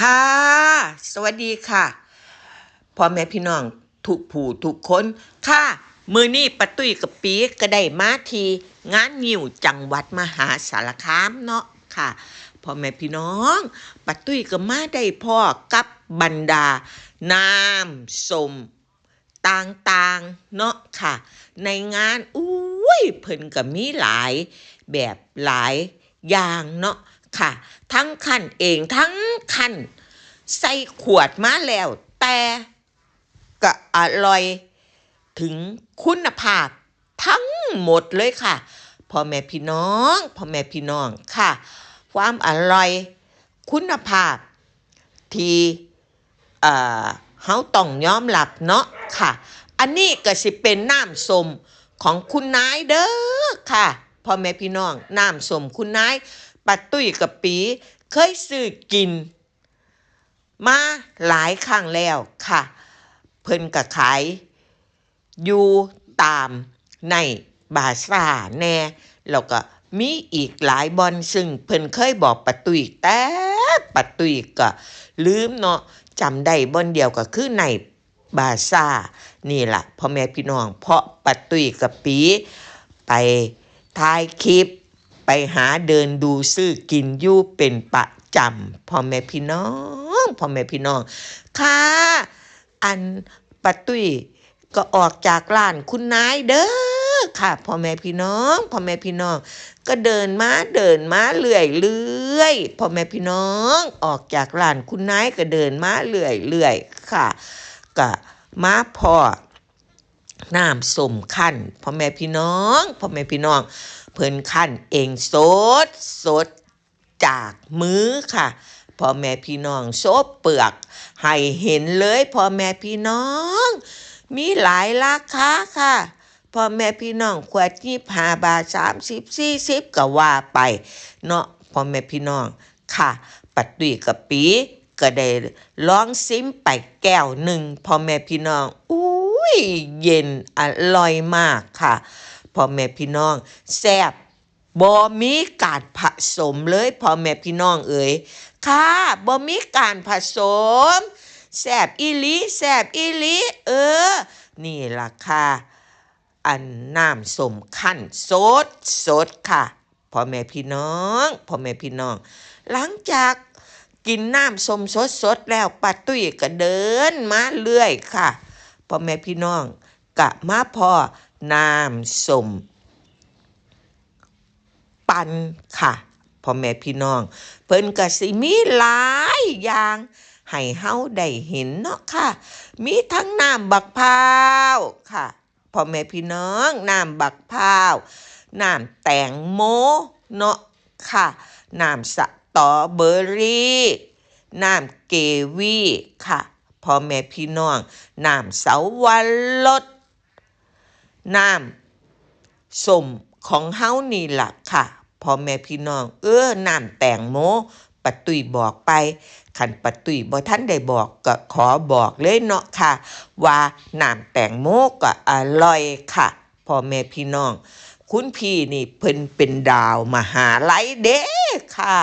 ค่ะสวัสดีค่ะพ่อแม่พี่น้องทุกผู้ทุกคนค่ะมื้อนี้ป้าตุ้ยกับปีก็ได้มาที่งานงิ้วจังหวัดมหาสารคามเนาะค่ะพ่อแม่พี่น้องป้าตุ้ยก็มาได้พ่อกับบรรดาน้ำส้มต่างๆเนาะค่ะในงานอุ้ยเพิ่นก็มีหลายแบบหลายอย่างเนาะค่ะทั้งคันเองทั้งคันใส่ขวดมาแล้วแต่ก็อร่อยถึงคุณภาพทั้งหมดเลยค่ะพ่อแม่พี่น้องค่ะความอร่อยคุณภาพที่เอ่อเฮาต้องยอมรับเนาะค่ะอันนี้ก็สิเป็นน้ำส้มของคุณนายเด้อค่ะพ่อแม่พี่น้องน้ำส้มคุณนายป้าตุ้ยกับปีเคยซื้อกินมาหลายครั้งแล้วค่ะเพิ่นก็ขายอยู่ตามในบาซ่าแน่แล้วก็มีอีกหลายบอนซึ่งเพิ่นเคยบอกป้าตุ้ยแต่ป้าตุ้ยก็ลืมเนาะจำได้บอนเดียวก็คือในบาซ่านี่ล่ะพ่อแม่พี่น้องเพราะป้าตุ้ยกับปีไปถ่ายคลิปไปหาเดินดูซื้อกินอยู่เป็นประจำพ่อแม่พี่น้องค่ะอันป้าตุ้ยก็ออกจากร้านคุณนายเด้อค่ะพ่อแม่พี่น้องก็เดินมาเรื่อยพ่อแม่พี่น้องออกจากร้านคุณนายก็เดินมาเรื่อยค่ะก็มาพอน้ำส้มคั่นพ่อแม่พี่น้องเพิ่นคั่นเองสดจากมือค่ะพ่อแม่พี่น้องโซบเปลือกให้เห็นเลยพ่อแม่พี่น้องมีหลายราคาค่ะพ่อแม่พี่น้องขวด25 บาท30 40ก็ว่าไปเนาะพ่อแม่พี่น้องค่ะปัดตุ้ยกับปีก็ได้ลองซิมไปแก้วหนึ่งพ่อแม่พี่น้องอุ้ยเย็นอร่อยมากค่ะพ่อแม่พี่น้องแซ่บบ่มีการผสมเลยพ่อแม่พี่น้องเอ๋ยค่ะบ่มีการผสมแซ่บอีหลีเออนี่ล่ะค่ะอันน้ำส้มคั่นสดค่ะพ่อแม่พี่น้องหลังจากกินน้ำส้มสดแล้วป้าตุ้ยก็เดินมาเรื่อยค่ะพ่อแม่พี่น้องกะมาพอน้ำส้มปั่นค่ะพ่อแม่พี่น้องเพิ่นก็สิมีหลายอย่างให้เฮาได้เห็นเนาะค่ะมีทั้งน้ำบักพร้าวค่ะพ่อแม่พี่น้องน้ำบักพร้าวน้ำแตงโมเนาะค่ะน้ำสตรอเบอรี่น้ำเกวีค่ะพ่อแม่พี่น้องน้ำเสาวรสน้ำส้มของเฮานี่ล่ะค่ะพ่อแม่พี่น้องน้ำแตงโมป้าตุ้ยบอกไปคันป้าตุ้ยบ่ทันได้บอกก็ขอบอกเลยเนาะค่ะว่าน้ำแตงโมก็อร่อยค่ะพ่อแม่พี่น้องคุณพี่นี่เพิ่นเป็นดาวมหาลัยเด้ค่ะ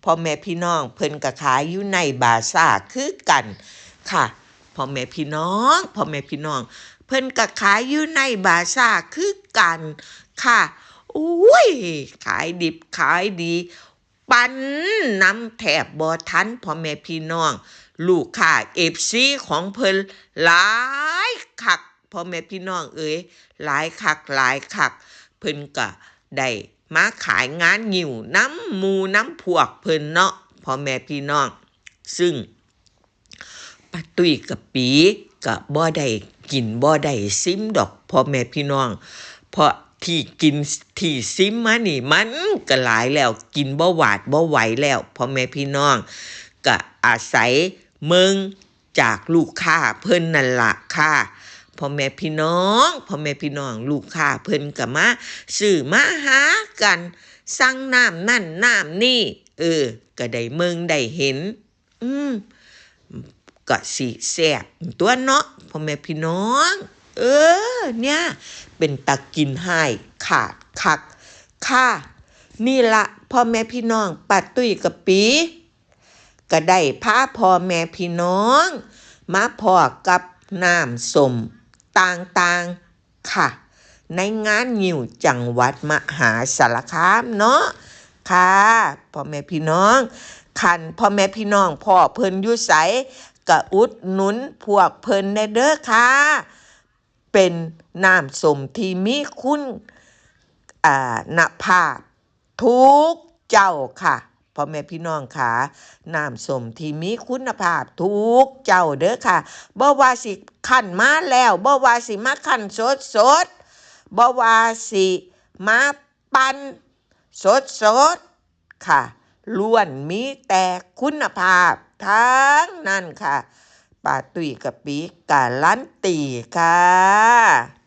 พ่อแม่พี่น้องเพิ่นก็ขายอยู่ในบาซ่าคือกันค่ะพ่อแม่พี่น้องเพิ่นก็ขายอยู่ในบาซ่าคือกันค่ะอุ้ยขายดิบขายดีปันน้ำแถบบ่ทันพ่อแม่พี่น้องลูกค้า FC ของเพิ่นหลายคักพ่อแม่พี่น้องเอ๋ยหลายคักเพิ่นก็ได้มาขายงานงิ้วน้ำหมู่น้ำพวกเพิ่นเนาะพ่อแม่พี่น้องซึ่งป้าตุ้ยกับปีก็บ่ได้กินบ่ได้ซิมดอกพ่อแม่พี่น้องเพราะที่กินที่ซิมมานี่มันก็หลายแล้วกินบ่หวาดบ่ไหวแล้วพ่อแม่พี่น้องก็อาศัยเมืองจากลูกค้าเพิ่นนั่นล่ะค่ะพ่อแม่พี่น้องลูกค้าเพิ่นก็มาซื้อมาหากันสั่งน้ำนั่นน้ำนี่ก็ได้เมืองได้เห็นก็สิแซ่บตัวเนาะพ่อแม่พี่น้องเนี่ยเป็นตะกินให้ขาดคักค่ะนี่ละพ่อแม่พี่น้องป้าตุ้ยกับปี ก็ได้พาพ่อแม่พี่น้องมาพ้อกับน้ำส้มต่างๆค่ะในงานงิ้วจังหวัดมหาสารคามเนาะค่ะพ่อแม่พี่น้องคันพ่อแม่พี่น้องพ่อเพิ่นอยู่ไสก็อุดหนุนพวกเพิ่นแน่เด้อค่ะเป็นน้ำส้มที่มีคุณภาพทุกเจ้าค่ะพ่อแม่พี่น้องค่ะน้ำส้มที่มีคุณภาพทุกเจ้าเด้อค่ะบ่ว่าสิคั่นมาแล้วบ่ว่าสิมาคั่นสดบ่ว่าสิมาปั่นสดค่ะล้วนมีแต่คุณภาพทั้งนั้นค่ะป้าตุ้ยกับปีการันตีค่ะ